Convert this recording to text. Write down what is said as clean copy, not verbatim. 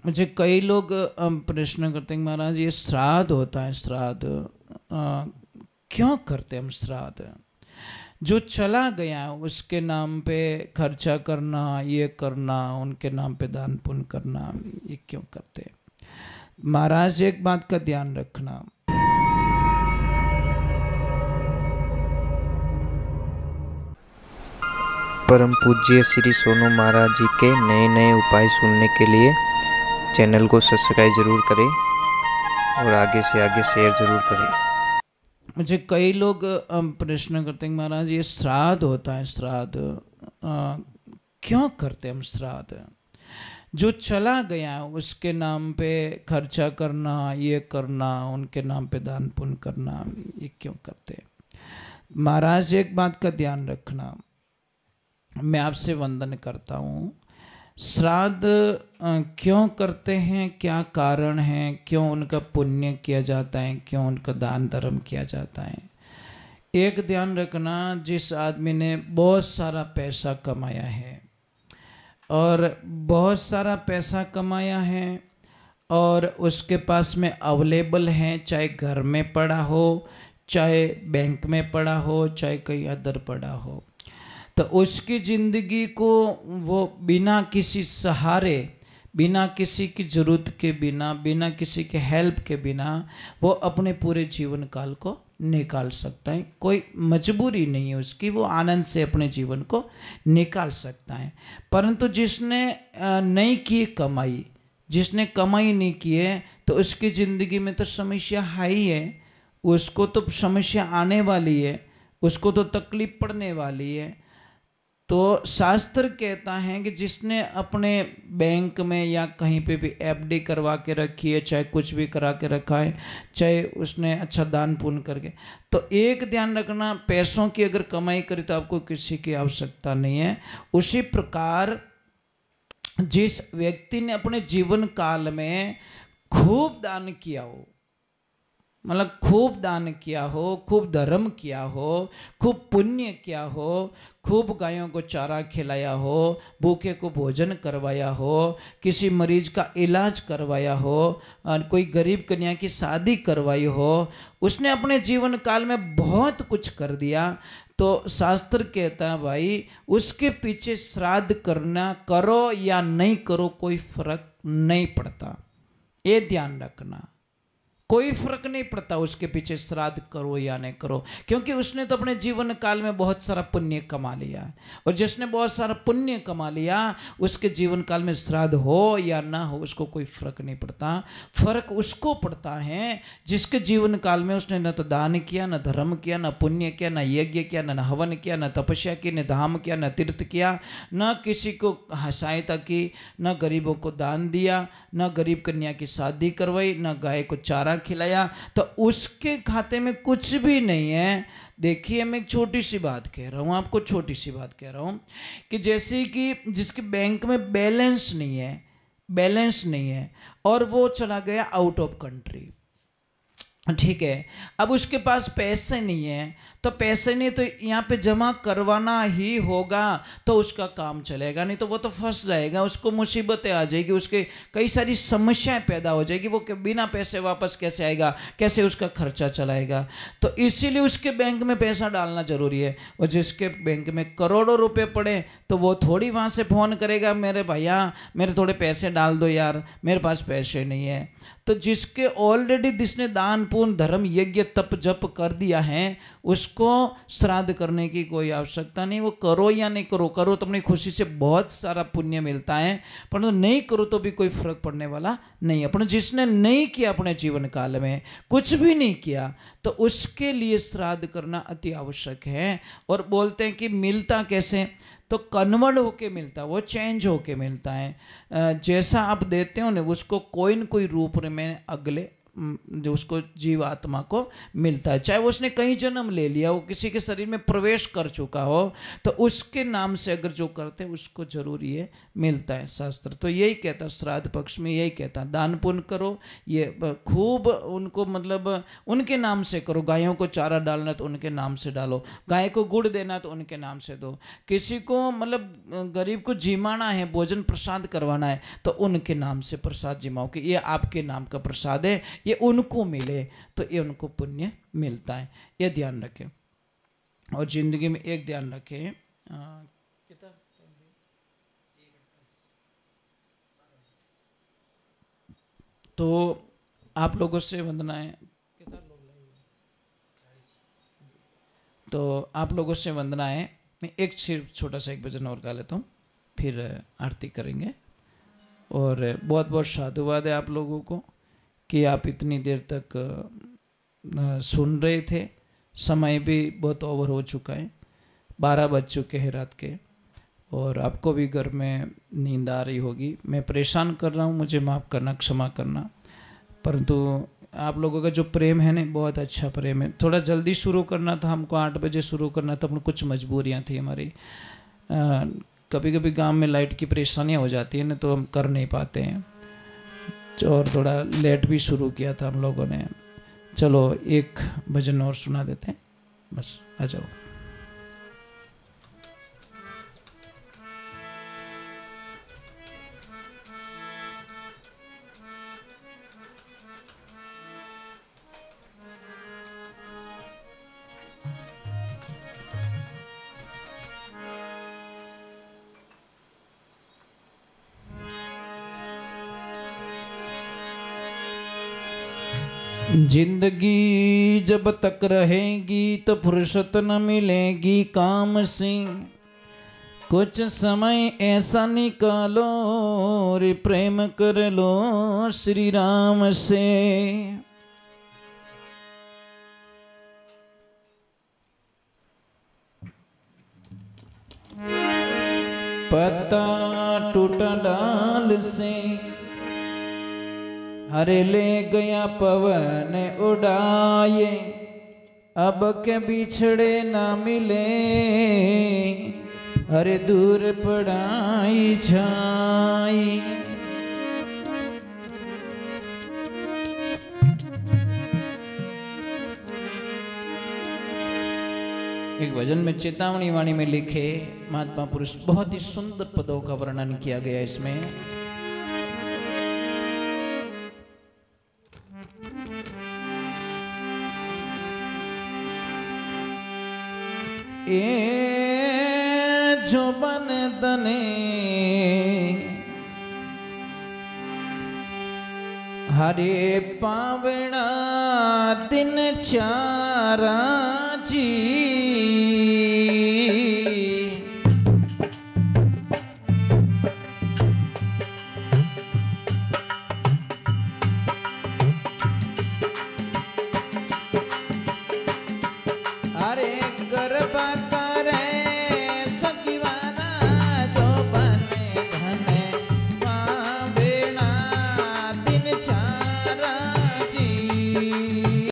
मुझे कई लोग प्रश्न करते हैं कि महाराज ये श्राद्ध होता है, श्राद्ध क्यों करते हैं हम श्राद्ध? जो चला गया उसके नाम पे खर्चा करना, ये करना, उनके नाम पे दान पुण्य करना, ये क्यों करते हैं? महाराज एक बात का ध्यान रखना, परम पूज्य श्री सोनू महाराज जी के नए नए उपाय सुनने के लिए चैनल को सब्सक्राइब जरूर करें और आगे से आगे शेयर जरूर करें। मुझे कई लोग प्रश्न करते हैं महाराज ये श्राद्ध होता है, श्राद्ध क्यों करते हैं हम श्राद्ध? जो चला गया उसके नाम पे खर्चा करना, ये करना, उनके नाम पे दान पुण्य करना, ये क्यों करते हैं? महाराज एक बात का ध्यान रखना, मैं आपसे वंदन करता हूँ। श्राद्ध क्यों करते हैं, क्या कारण है, क्यों उनका पुण्य किया जाता है, क्यों उनका दान धर्म किया जाता है? एक ध्यान रखना, जिस आदमी ने बहुत सारा पैसा कमाया है और बहुत सारा पैसा कमाया है और उसके पास में अवेलेबल है, चाहे घर में पड़ा हो, चाहे बैंक में पड़ा हो, चाहे कहीं अदर पड़ा हो, तो उसकी ज़िंदगी को वो बिना किसी सहारे, बिना किसी की ज़रूरत के बिना, बिना किसी के हेल्प के बिना वो अपने पूरे जीवन काल को निकाल सकता है। कोई मजबूरी नहीं है उसकी, वो आनंद से अपने जीवन को निकाल सकता है। परंतु जिसने नहीं की कमाई, जिसने कमाई नहीं की है, तो उसकी ज़िंदगी में तो समस्या है ही है, उसको तो समस्या आने वाली है, उसको तो तकलीफ पड़ने वाली है। तो शास्त्र कहता है कि जिसने अपने बैंक में या कहीं पे भी एफडी करवा के रखी है, चाहे कुछ भी करा के रखा है, चाहे उसने अच्छा दान पुण्य करके, तो एक ध्यान रखना, पैसों की अगर कमाई करे तो आपको किसी की आवश्यकता नहीं है। उसी प्रकार जिस व्यक्ति ने अपने जीवन काल में खूब दान किया हो, मतलब खूब दान किया हो, खूब धर्म किया हो, खूब पुण्य किया हो, खूब गायों को चारा खिलाया हो, भूखे को भोजन करवाया हो, किसी मरीज का इलाज करवाया हो, कोई गरीब कन्या की शादी करवाई हो, उसने अपने जीवन काल में बहुत कुछ कर दिया, तो शास्त्र कहता है भाई उसके पीछे श्राद्ध करना, करो या नहीं करो, कोई फर्क नहीं पड़ता। ये ध्यान रखना, कोई फर्क नहीं पड़ता उसके पीछे श्राद्ध करो या नहीं करो, क्योंकि उसने तो अपने जीवन काल में बहुत सारा पुण्य कमा लिया है। और जिसने बहुत सारा पुण्य कमा लिया उसके जीवन काल में श्राद्ध हो या ना हो उसको कोई फर्क नहीं पड़ता। फर्क उसको पड़ता है जिसके जीवन काल में उसने न तो दान किया, न धर्म किया, न पुण्य किया, न यज्ञ किया, न हवन किया, न तपस्या की, न धाम किया, न तीर्थ किया, न किसी को सहायता की, न गरीबों को दान दिया, न गरीब कन्या की शादी करवाई, न गाय को चारा खिलाया, तो उसके खाते में कुछ भी नहीं है। देखिए मैं एक छोटी सी बात कह रहा हूं आपको, छोटी सी बात कह रहा हूं कि जैसे कि जिसके बैंक में बैलेंस नहीं है, बैलेंस नहीं है और वो चला गया आउट ऑफ कंट्री, ठीक है, अब उसके पास पैसे नहीं है, तो पैसे नहीं तो यहाँ पे जमा करवाना ही होगा तो उसका काम चलेगा, नहीं तो वो तो फंस जाएगा, उसको मुसीबतें आ जाएगी, उसके कई सारी समस्याएं पैदा हो जाएगी, वो बिना पैसे वापस कैसे आएगा, कैसे उसका खर्चा चलाएगा। तो इसीलिए उसके बैंक में पैसा डालना जरूरी है। और जिसके बैंक में करोड़ों रुपए पड़े तो वो थोड़ी वहाँ से फ़ोन करेगा मेरे भैया मेरे थोड़े पैसे डाल दो यार, मेरे पास पैसे नहीं है। तो जिसके ऑलरेडी जिसने दान पुण्य धर्म यज्ञ तप जप कर दिया है उसको श्राद्ध करने की कोई आवश्यकता नहीं। वो करो या नहीं करो, करो तो अपनी खुशी से बहुत सारा पुण्य मिलता है, परंतु नहीं करो तो भी कोई फर्क पड़ने वाला नहीं। अपने जिसने नहीं किया अपने जीवन काल में कुछ भी नहीं किया तो उसके लिए श्राद्ध करना अति आवश्यक है। और बोलते हैं कि मिलता कैसे, तो कन्वर्ट होके मिलता है, वो चेंज होके मिलता है। जैसा आप देते हो ना उसको कोई न कोई रूप में अगले जो उसको जीवात्मा को मिलता है। चाहे वो उसने कहीं जन्म ले लिया, वो किसी के शरीर में प्रवेश कर चुका हो, तो उसके नाम से अगर जो करते हैं उसको जरूर ये मिलता है। शास्त्र तो यही कहता, श्राद्ध पक्ष में यही कहता, दान पुण्य करो, ये खूब उनको मतलब उनके नाम से करो। गायों को चारा डालना तो उनके नाम से डालो, गाय को गुड़ देना तो उनके नाम से दो, किसी को मतलब गरीब को जिमाना है, भोजन प्रसाद करवाना है तो उनके नाम से प्रसाद जिमाओ कि ये आपके नाम का प्रसाद है, ये उनको मिले, तो ये उनको पुण्य मिलता है। ये ध्यान रखें। और जिंदगी में एक ध्यान रखें, तो आप लोगों से वंदनाएं, तो आप लोगों से वंदनाएं। मैं एक सिर्फ छोटा सा एक भजन और गा लेता हूँ, फिर आरती करेंगे। और बहुत बहुत साधुवाद है आप लोगों को कि आप इतनी देर तक सुन रहे थे। समय भी बहुत ओवर हो चुका है, 12 बज चुके हैं रात के, और आपको भी घर में नींद आ रही होगी। मैं परेशान कर रहा हूँ, मुझे माफ़ करना, क्षमा करना, परंतु आप लोगों का जो प्रेम है ना, बहुत अच्छा प्रेम है। थोड़ा जल्दी शुरू करना था हमको, 8 बजे शुरू करना था, कुछ मजबूरियाँ थी हमारी। कभी कभी गांव में लाइट की परेशानियाँ हो जाती है ना, तो हम कर नहीं पाते हैं, और थोड़ा लेट भी शुरू किया था हम लोगों ने। चलो एक भजन और सुना देते हैं, बस आ जाओ। जिंदगी जब तक रहेगी तो फुर्सत न मिलेगी काम से, कुछ समय ऐसा निकालो रे प्रेम कर लो श्री राम से। पत्ता टूटा डाल से, हरे ले गया पवन उड़ाए, अब के बिछड़े ना मिले, हरे दूर पड़ाई छाई। एक भजन में चेतावनी वाणी में लिखे महात्मा पुरुष, बहुत ही सुंदर पदों का वर्णन किया गया इसमें। ए जो बन दने हरे पावना दिन चारा जी,